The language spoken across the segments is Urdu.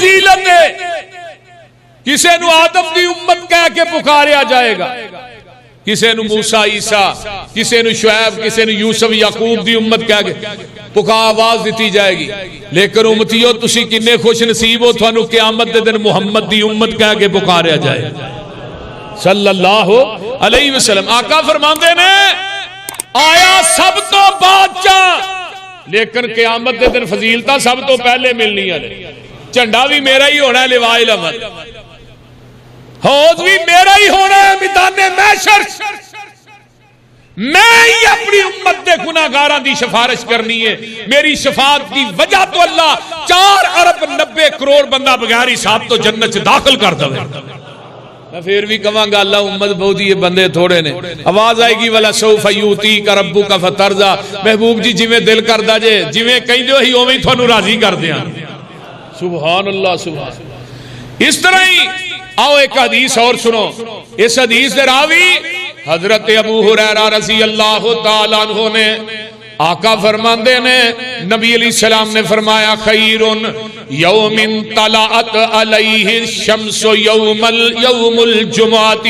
فضیلت ہے، کسے نو آدم دی امت کہہ کے پکاریا جائے گا، کسے نو موسیٰ عیسیٰ، کسے نو شعیب، کسے نو یوسف یعقوب دی امت کہہ کے آواز دیتی جائے گی۔ لیکن امتیو تسی کنے خوش نصیب ہو، تھانو قیامت دے دن محمد دی امت کہہ کے پکاریا جائے صلی اللہ علیہ وسلم۔ آقا فرماندے نے آیا سب تو بادشاہ، لیکن قیامت دے دن فضیلتہ سب تو پہلے ملنی ہے۔ جھنڈا بھی میرا ہی ہونا ہے، لواء الاحمد، حوض بھی میرا ہی ہونا ہے، میدان محشر میں ہی اپنی امت دے گناہگاراں دی سفارش کرنی ہے۔ میری شفاعت کی وجہ تو اللہ 4 ارب 90 کروڑ بندہ بغیر حساب تو جنت سے داخل کر دے۔ میں پھر بھی کہاں گا اللہ امت بہت ہی بندے تھوڑے نے۔ آواز آئے گی وَلَا سَوْفَ يُؤْتِيكَ رَبُّكَ فَتَرْضَىٰ، محبوب جی جویں دل کردا جے، جویں کہندے ہو ہی اوویں تھانوں راضی کر دیاں۔ سبحان اللہ سبحان اللہ۔ اس طرح ہی آؤ ایک حدیث اور سنو۔ اس حدیث دے راوی حضرت ابو ہریرہ رضی اللہ تعالیٰ عنہ نے، آقا فرماندے نے نبی علیہ السلام نے فرمایا خیر یوم طلعت علیہ الشمس یوم الجمعۃ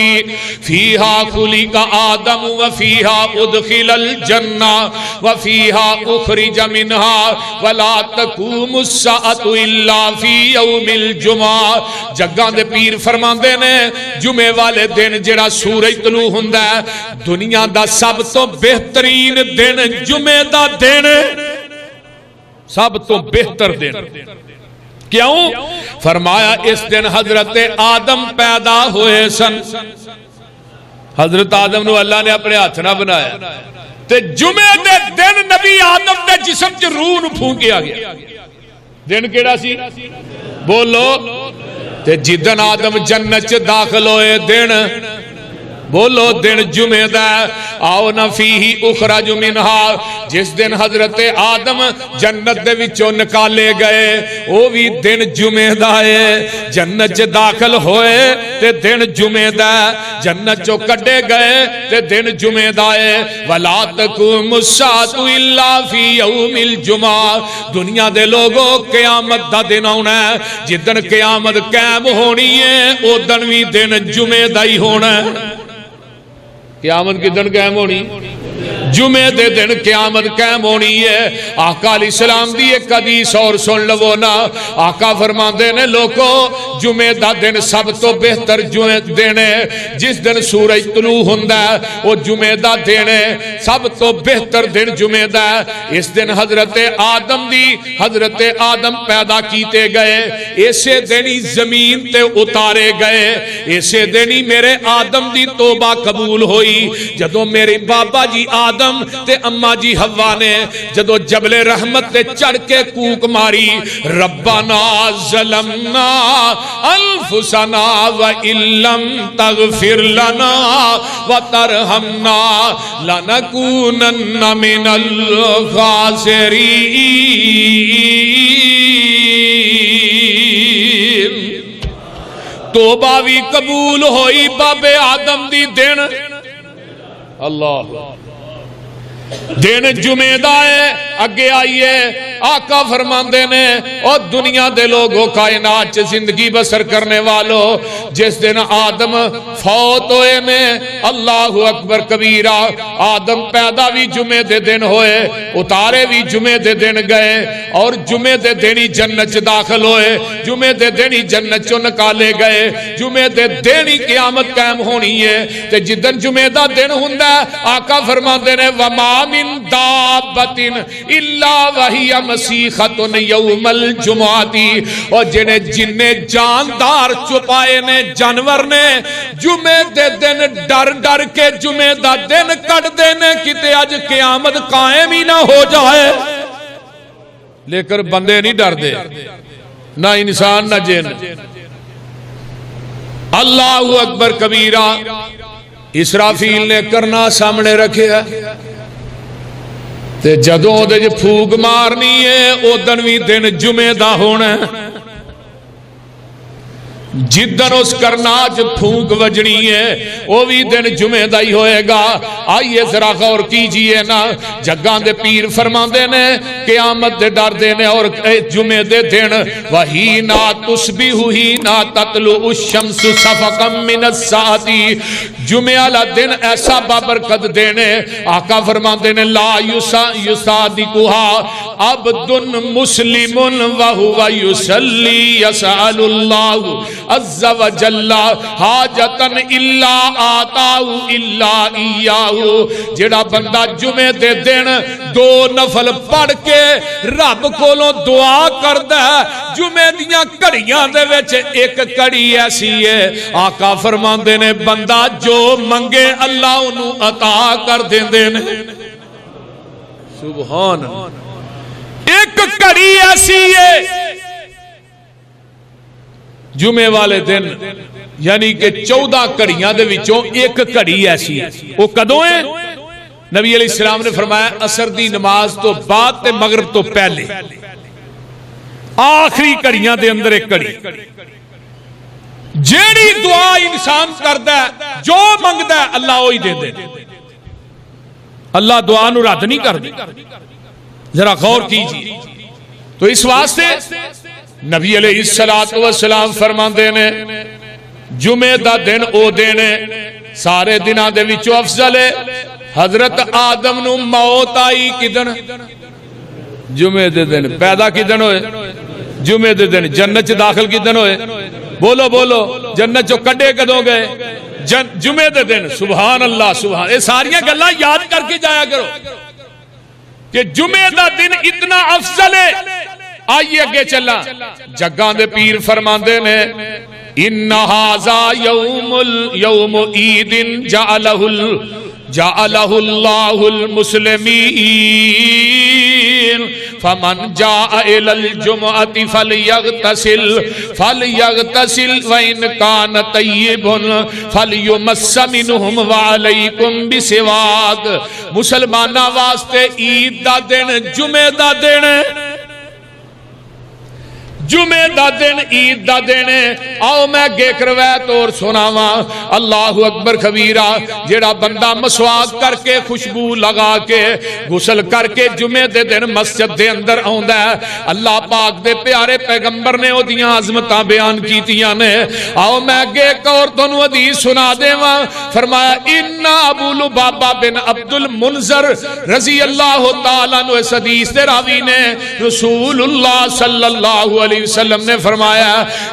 فیہا خلق آدم وفیہا ادخل الجنہ وفیہا اخرج منہا ولا تقوم الساعۃ الا فی یوم الجمعہ۔ جگاں دے پیر فرماندے نے جمعے والے دن جڑا سورج طلوع ہوندا ہے، دنیا دا سب تو بہترین دن جمعے دا دن، سب تو بہتر دن۔ کیوں؟ فرمایا اس دن حضرت آدم پیدا ہوئے سن۔ حضرت آدم نو اللہ نے اپنے ہاتھ نہ بنایا، تے جمعے دے دن نبی آدم دے جسم چ روح نو پھونکیا گیا۔ دن کیڑا سی؟ بولو۔ تے جدن آدم جنت چ داخل ہوئے دن، بولو دن جمعہ دا، آؤ نہ فیہی اخرج منہا، جس دن حضرت آدم جنت دے وچوں نکالے گئے وہ بھی دن جمعہ دا ہے۔ جنت چ داخل ہوئے تے دن جمعہ دا، جنت چوں کڈے گئے تے دن جمعہ دا ہے۔ ولا تقوم الساعۃ الا فی یوم الجمعہ۔ دنیا دے لوگوں قیامت دا دن آنا ہے، جدن قیامت قائم ہونی ہے او دن بھی دن جمعہ دا ہی ہونا ہے۔ قیامت کی دن قائم ہونی، جمعے دے دن قیامت قائم ہونی ہے۔ آقا علیہ السلام دی ایک حدیث اور سن لو نا۔ آقا فرماندے نے لوگو جمعے دا دن سب تو بہتر جمعے دن ہے، جس دن سورج طلوع ہوندا ہے وہ جمعے دا دن ہے، سب تو بہتر دن جمعے دا ہے۔ اس دن حضرت آدم پیدا کیتے گئے، اسے دن ہی زمین تے اتارے گئے، اسے دن ہی میرے آدم دی توبہ قبول ہوئی۔ جدو میرے بابا جی آدم تے اماں جی حوا نے جدو جبل رحمت تے چڑھ کے کوک ماری، ربنا ظلمنا انفسنا وان لم تغفر لنا وترحمنا لنکونن من الخاسرین۔ توبہ بھی قبول ہوئی بابے آدم دی دن، اللہ دن جمعہ دا ہے۔ اگے آئیے آقا فرماندے نے اور دنیا دے لوگوں کائنات چ زندگی بسر کرنے والوں، جس دن آدم فوت ہوئے نے، اللہ اکبر کبیرہ، آدم پیدا بھی جمعے دے دن ہوئے، اتارے بھی جمعے دے دن گئے، اور جمعے دے دن ہی جنت چ داخل ہوئے، جمعے دے دن ہی جنت چوں نکالے گئے، جمعے دے دن ہی قیامت قائم ہونی ہے۔ تے جدن جمعے دا دن ہوندا ہے، آقا فرماندے نے وما من دابۃ الا وہی مسیخۃ یوم الجمعۃ، اور جنہیں جاندار چھپائے نے جانور نے جمعے دے دن ڈر ڈر کے جمعے دا دن کٹ دینے کتے اج قیامت قائم ہی نہ ہو جائے، لیکن بندے نہیں ڈر دے، نہ انسان نہ جن۔ اللہ اکبر کبیرہ۔ اسرافیل نے کرنا سامنے رکھے ہے، تے جدوں دے جو پھوک مارنی ہے او دن بھی دن جمعے دا ہونا ہے۔ جدن اس کرناج پھونک وجنی ہے وہ بھی دن جمعہ دا ہی ہوئے گا۔ آئیے ذرا غور کیجئے نا، جگان دے پیر فرما دینے قیامت دے ڈر دینے اور جمعہ دے دن وہی نا تسبیح ہی نا تطلع الشمس صفقا من الساعتی، جمعہ لا دن ایسا بابرکت دینے آقا فرما دینے لا یصادقها عبد مسلم وہو یصلی یسأل اللہ عز و جل حاجتن الا آتاہو الا ایاہو، جڑا بندہ جمعے دے دن دو نفل پڑھ کے رب کولوں دعا کردہ ہے، جمعے دیاں کڑیاں دے وچ ایک کڑی ایسی ہے آقا فرماندے نے بندہ جو منگے اللہ انہوں عطا کر دیندے نے۔ سبحان ایک کڑی ایسی ہے جمعے والے دن، یعنی کہ 14 کڑیاں دے وچوں ایک کڑی ایسی ہے، وہ کدوں ہے؟ نبی علیہ السلام نے فرمایا عصر دی نماز تو بعد تے مغرب تو پہلے، آخری کڑیاں دے اندر ایک کڑی، جیڑی دعا انسان کردہ ہے جو منگدہ ہے اللہ وہی دے دے، اللہ دعا نو رد نہیں کر دے۔ ذرا غور کیجیے تو اس واسطے نبی علیہ السلام فرماندے نے جمعہ دا دن او دینے سارے دنوں دے وچوں افضل ہے۔ حضرت آدم نو موت آئی کدن؟ جمعہ دے دن۔ پیدا کدن ہوئے؟ جمعہ دے دن۔ جنت داخل کدن ہوئے؟ بولو بولو، جنت جو کڈے کدوں گئے؟ جمعہ دے دن۔ سبحان اللہ سبحان، یہ ساریاں گلاں یاد کر کے جایا کرو کہ جمعہ دا دن اتنا افضل ہے۔ آئیے اگے چلا، جگاں دے پیر فرماندے نے ان ھذا یوم عید جعلہ اللہ المسلمین فمن جاء الى الجمعۃ فلیغتسل وان کان طیب فلیمس منہم وعلیکم بسواک۔ مسلماناں واسطے عید دا دن جمعہ دا دن، جمعہ دا دن عید دا دن ہے۔ آؤ میں گیک روایت اور سناواں، اللہ اکبر کبیرہ، جیڑا بندہ مسواک کر کے خوشبو لگا کے غسل کر کے جمعہ دے دن مسجد دے اندر آوندا ہے، اللہ پاک دے پیارے پیغمبر نے او دیاں عظمتاں بیان کیتیاں نے۔ آؤ میں گیک اور تانوں حدیث سنا دیواں، فرمایا ان ابو لبابہ بن عبد المنذر رضی اللہ تعالیٰ عنہ اس حدیث دے راوی نے رسول اللہ صلی اللہ علیہ وسلم نے فرمایا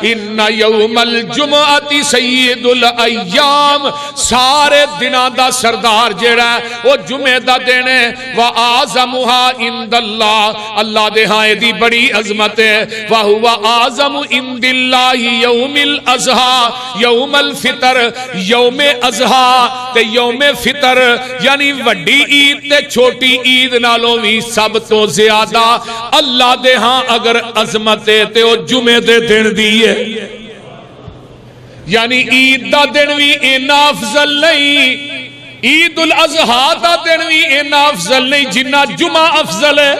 ان یوم الجمعۃ سید الایام، سارے دنوں دا سردار جیڑا ہے وہ جمعہ دا دن ہے، واعظمھا عند اللہ، اللہ دے ہاں دی بڑی عظمت ہے، وہو اعظم عند اللہ یوم الاضحیٰ، یوم الفطر، یوم اضحیٰ تے یوم فطر، یعنی وڈی عید تے چھوٹی عید نالوں بھی سب تو زیادہ اللہ دے ہاں اگر عظمت ہے تے وہ جمعے دے دن دیئے، یعنی عید دا دن بھی اینا افضل نہیں، عید الاضحیٰ دا دن بھی اینا افضل نہیں جنہ جمعہ افضل ہے،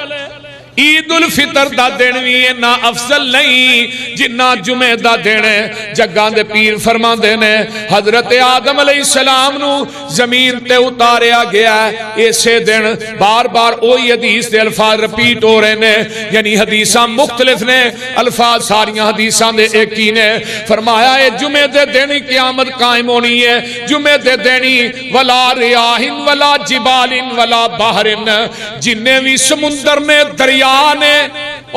عید الفطر دا دن بھی اینا افضل نہیں جنہ جمعہ دا دن ہے۔ جگاں دے پیر فرما دینے حضرت آدم علیہ السلام نو زمین تے اتاریا گیا ہے اسے دن، بار بار اوہی حدیث دے الفاظ رپیٹ ہو رہے نے، یعنی حدیثاں مختلف نے، الفاظ ساریاں حدیثاں دے ایک ہی نے۔ فرمایا ہے جمعہ دے دن قیامت قائم ہونی ہے، جمعہ دے دن ولا ریاح ولا جبال ولا بحر، جننے بھی سمندر نے دریا نے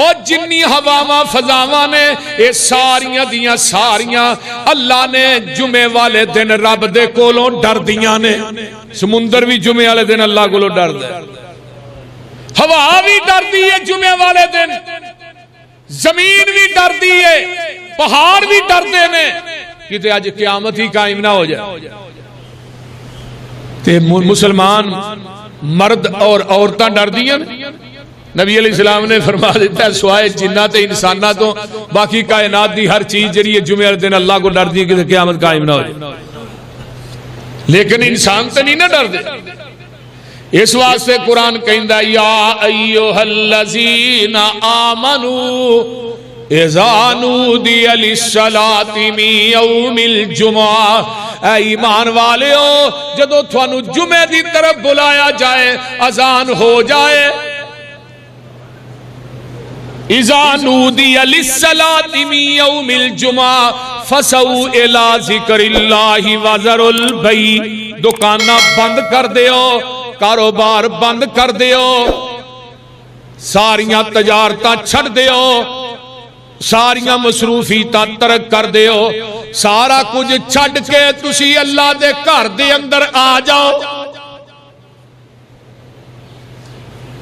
اور جنی ہواواں فضاواں نے، یہ ساریاں دیاں ساریاں اللہ نے جمعے والے دن رب دے کولوں ڈر دیاں نے۔ سمندر بھی جمعے والے دن اللہ کولوں ڈر دے، ہوا بھی ڈر دی ہے جمعے والے دن، زمین بھی ڈر دی ہے، پہاڑ بھی ڈر دے نے کہ آج قیامت ہی قائم نہ ہو جائے۔ تے مسلمان مرد اور عورتاں ڈر دیاں، نبی علیہ السلام نے فرما دیتا ہے سوائے جنات انسانات تو باقی کائنات دی ہر چیز جڑی ہے جمعہ دن اللہ کو ڈر دی کہ قیامت قائم نہ ہو جائے، لیکن انسان تو نہیں نہ ڈر دے۔ اس واسطے قرآن کہندا یا ایھا الذین آمنو اذا نودی للصلاۃ من یوم الجمعہ، اے ایمان والےو جدو تھانو جمعے دی طرف بلایا جائے، اذان ہو جائے، اذا نودی للصلاۃ من یوم الجمعہ فسعوا الی ذکر اللہ وذروا البیع، دکاناں بند کر دیو، کاروبار بند کر دیو، ساریاں تجارتاں چھڑ دیو، ساریاں مصروفیتاں ترک کر دیو، سارا کچھ چھڑ کے تسی اللہ دے گھر دے اندر آ جاؤ۔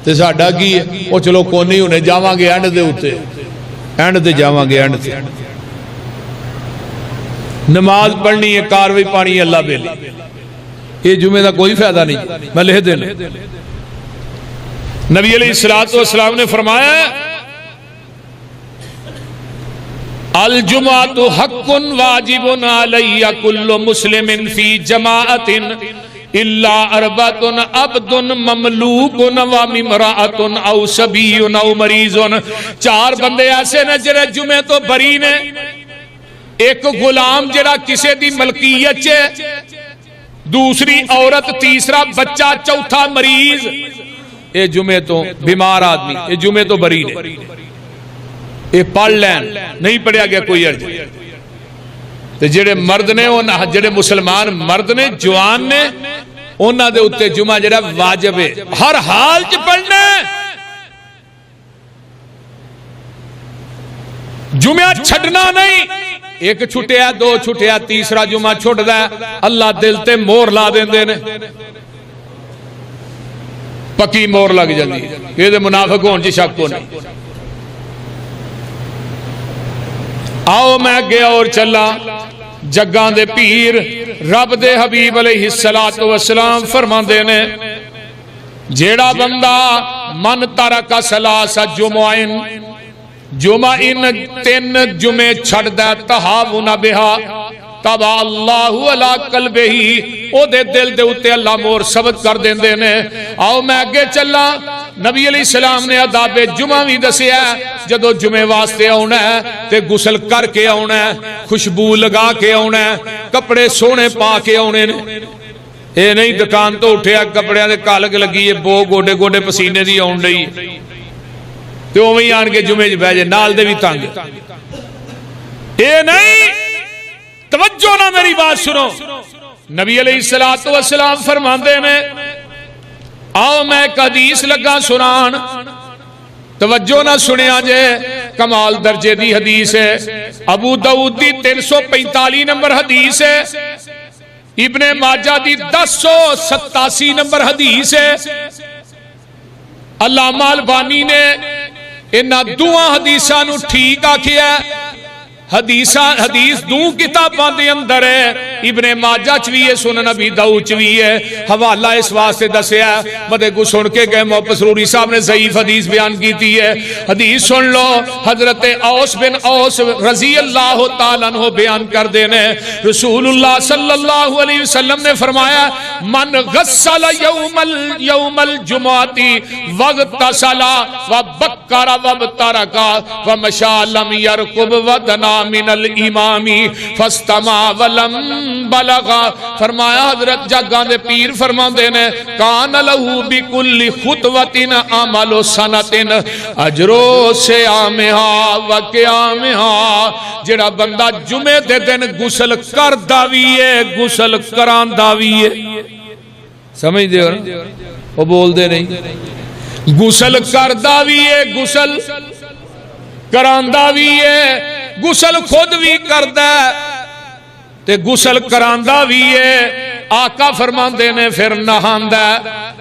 تے ساڈا کی ہے او چلو کونی ہونے جاواں گے اینڈ دے اوتے، اینڈ تے جاواں گے اینڈ تے، نماز پڑھنی ہے، کاروائی پانی ہے اللہ بیلی، یہ جمعے دا کوئی فائدہ نہیں، میں لکھ دینا۔ نبی علیہ السلام نے فرمایا الجمعۃ حق واجب علی کل مسلم فی جماعۃ الا اربعۃ عبد مملوک و امرأۃ او صبی او مریض، چار بندے ایسے نے جڑے جمعے تو بری نے، ایک غلام جڑا کسے دی ملکیت ہے، دوسری عورت، تیسرا بچہ، چوتھا مریض، اے جمعے تو بیمار آدمی، اے جمعے تو بری نے، اے پڑھ لین، نہیں پڑھیا گیا کوئی عرض۔ تے جڑے مرد نے، جڑے مسلمان مرد نے، جوان نے، انہاں دے اتے جمعہ جڑا واجب ہے، ہر حال چ پڑھنا ہے، جمعہ چھڑنا نہیں، ایک چھٹیا، دو چھٹیا، تیسرا جمعہ چھٹ دا، اللہ دل تے مور لا دیندے نے، پکی مور لگ جاندی، یہ دے منافق ہون جی شک کو نہیں۔ آؤ میں گیا اور چلا، جگاں دے پیر رب دے حبیب علیہ السلام فرماندے نے جیڑا بندہ من ترک ثلاث جمعین، جمعین تین جمعے چھڑ دے تہاون بہا تبا اللہ علی قلبہ، او دے دل دے اتے اللہ مور ثبت کر دیندے نے۔ آؤ میں اگے چلا، نبی علیہ السلام نے آداب جمعہ بھی دسیا ہے، جدو جمعے واسطے آنا ہے تے غسل کر کے آنا ہے، خوشبو لگا کے آنا ہے، کپڑے سونے پا کے آنے نے، اے نہیں دکان تو اٹھیا کپڑے دے کالک لگی ہے، بو گوڈے گوڈے پسینے دی آن رہی تو وہ ہی آن کے جمعے بہ جائے نال دے بھی تانگ، اے نہیں، توجہ نہ میری بات سنو، نبی علیہ السلام فرماندے نے، آؤ میں ایک حدیث لگا سنان، توجہ نہ سنیا جے، کمال درجے دی حدیث ہے، ابو داؤد دی 345 نمبر حدیث ہے، ابن ماجہ دی 1087 نمبر حدیث ہے، علامہ البانی نے انہاں دوہاں حدیثاں نو ٹھیک آکھیا ہے، حدیث دو کتاباں دے اندر ہے، ابن ماجہ چوی ہے، سنن ابی داؤد چوی ہے، حوالہ اس واسطے دسیا بدے کو سن کے گئے محمد سروری صاحب نے ضعیف حدیث بیان کیتی ہے، حدیث سن لو، حضرت اوس بن اوس رضی اللہ تعالیٰ عنہ بیان کر دینے، رسول اللہ صلی اللہ علیہ وسلم نے فرمایا من غسل یوم الجمعاتی واغتسل وبکر وابترک ومشى لم يركب ودنا من الامامی فاستمع ولم بلغ، فرمایا حضرت جگاں دے پیر فرماندے نے کان لہو بکل خطوت عمل سنت اجر صیامھا و قیامھا، جڑا بندہ جمعے دے دن غسل کردا وی ہے، غسل کراندا وی ہے، سمجھ دے ہو وہ بول دے نہیں، غسل کردا وی ہے، غسل کراندا وی ہے، غسل خود بھی کردا تے غسل کراندا بھی ہے، آقا فرماندے نے پھر نہاندا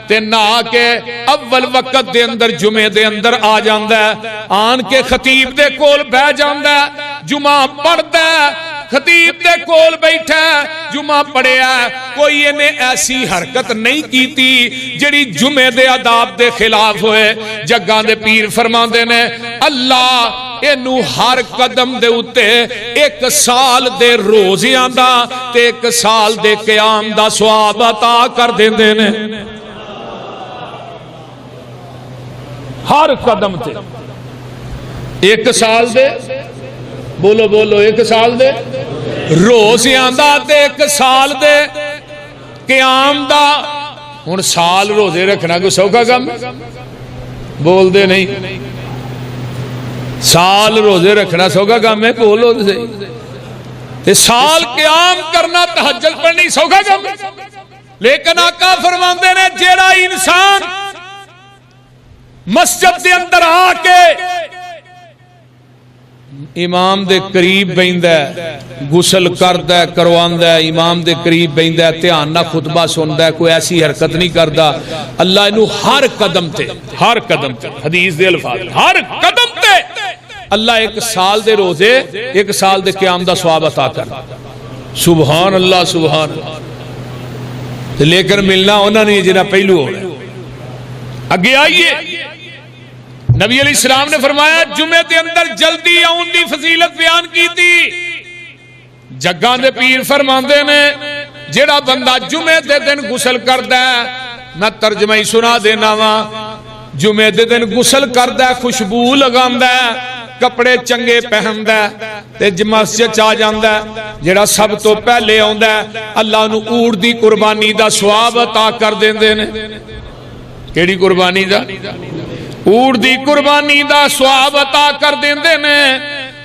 تے نہا کے اول وقت دے اندر جمعے دے اندر آ جاندا ہے، آن کے خطیب دے کول بیٹھ جاندا ہے، جمعہ پڑھدا ہے، خطیب دے کول بیٹھا جمعہ پڑھیا، کوئی انہیں ایسی حرکت نہیں کیتی جڑی جمعے دے آداب دے خلاف ہوئے، جگاں دے پیر فرماندے نے اللہ اینو ہر قدم دے اتے ایک سال دے روزیاں دا تے ایک سال دے قیام دا ثواب عطا کر دیندے نے، ہر قدم تے ایک سال دے بولو بولو ایک سال دے روزیاں دا تے ایک سال دے قیام دا. ہن سال روزے رکھنا کوئی سوکھا کم بول دے نہیں سال روزے رکھنا سوکھا کم ہے بولو تے سال قیام کرنا تہجد پڑھنی سوکھا کم ہے. لیکن آقا فرماندے نے جیڑا انسان مسجد دے اندر آ کے امام دے قریب بیندا ہے غسل کردا ہے کرواندا ہے امام دے قریب بیندا ہے دھیان نال خطبہ سندا ہے کوئی ایسی حرکت نہیں کردا اللہ اینو ہر قدم تے حدیث دے الفاظ ہر قدم تے اللہ ایک سال دے روزے ایک سال دے قیام دا ثواب عطا کر. سبحان اللہ سبحان اللہ. لیکن ملنا انہوں نے جنہاں پہلو ہو رہا ہے. اگے آئیے نبی علیہ السلام نے فرمایا جمعے دے اندر جلدی آن دی فضیلت بیان کی تھی. جگاں دے پیر فرماندے نے جیڑا بندہ جمعے دے دن غسل کردا ہے میں ترجمہ ہی سنا دینا وا جمعے دے دن غسل کردا ہے خوشبو لگاندا ہے کپڑے چنگے پہندا ہے تے مسجد چا جاندا ہے جیڑا سب تو پہلے آندا ہے اللہ نو اونٹ دی قربانی دا ثواب عطا کر دیندے نے. کیڑی قربانی دا اونٹ دی قربانی دا ثواب عطا کر دیندے نے.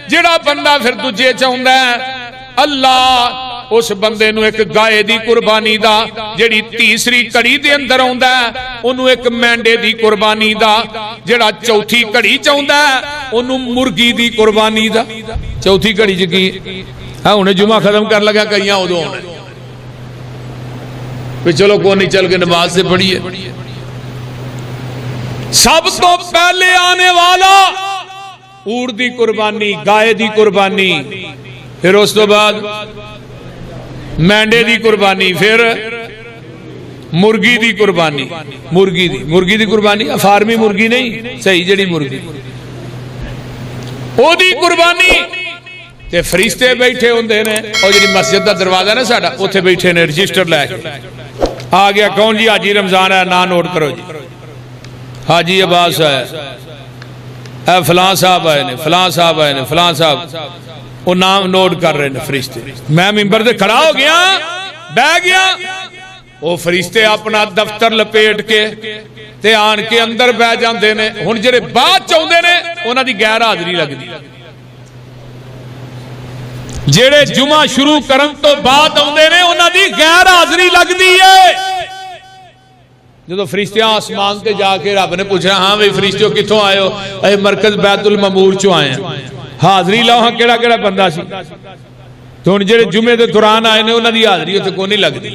جیڑا بندہ پھر دجے چاہندا ہے اللہ اس بندے نو ایک گائے دی قربانی دا جیڑی تیسری کڑی دے اندر آندا ہے انہوں ایک مینڈے دی قربانی دا جیڑا چوتھی کڑی چاہندا ہے انہوں مرگی دی قربانی دا. چوتھی کڑی جگی ہاں انہیں جمعہ ختم کر لگا کئیاں ہو دو ہونے پھر چلو کون نہیں چل کے نماز سے پڑھیے. سب تو پہلے آنے والا اونٹ دی قربانی گائے دی قربانی پھر اس تو بعد مینڈے دی قربانی پھر مرگی دی قربانی. مرگی دی قربانی فارمی مرگی نہیں صحیح جڑی مرگی او دی قربانی تے فرشتے بیٹھے ہوندے نے او جڑی مسجد دا دروازہ نا ساڈا اوتھے بیٹھے نے رجسٹر لے کے آ گیا کون جی حاجی رمضان ہے نا نوٹ کرو جی حاجی عباس ہے اے فلاں صاحب آئے نے فلاں صاحب آئے نے فلاں صاحب وہ نام نوٹ کر رہے ہیں فرشتے. میں ممبر سے کھڑا ہو گیا بہ گیا وہ فرشتے اپنا دفتر لپیٹ کے تے آن کے اندر بہ جاندے نے. ہن جڑے بعد چاہندے نے انہاں دی غیر حاضری لگدی جڑے جمعہ شروع کرن تو بعد آندے نے انہاں دی غیر حاضری لگدی ہے. جدو فرشتیاں آسمان تے جا کے رب نے پوچھا ہاں بھئی فرشتیوں کتھوں آئے ہو اے مرکز بیت المعمور چوں آئے ہیں حاضری لاؤ ہاں کیڑا کیڑا بندہ سی تو ہن جڑے جمعے دے دوران آئے نے انہاں دی حاضری تے کوئی نہیں لگدی.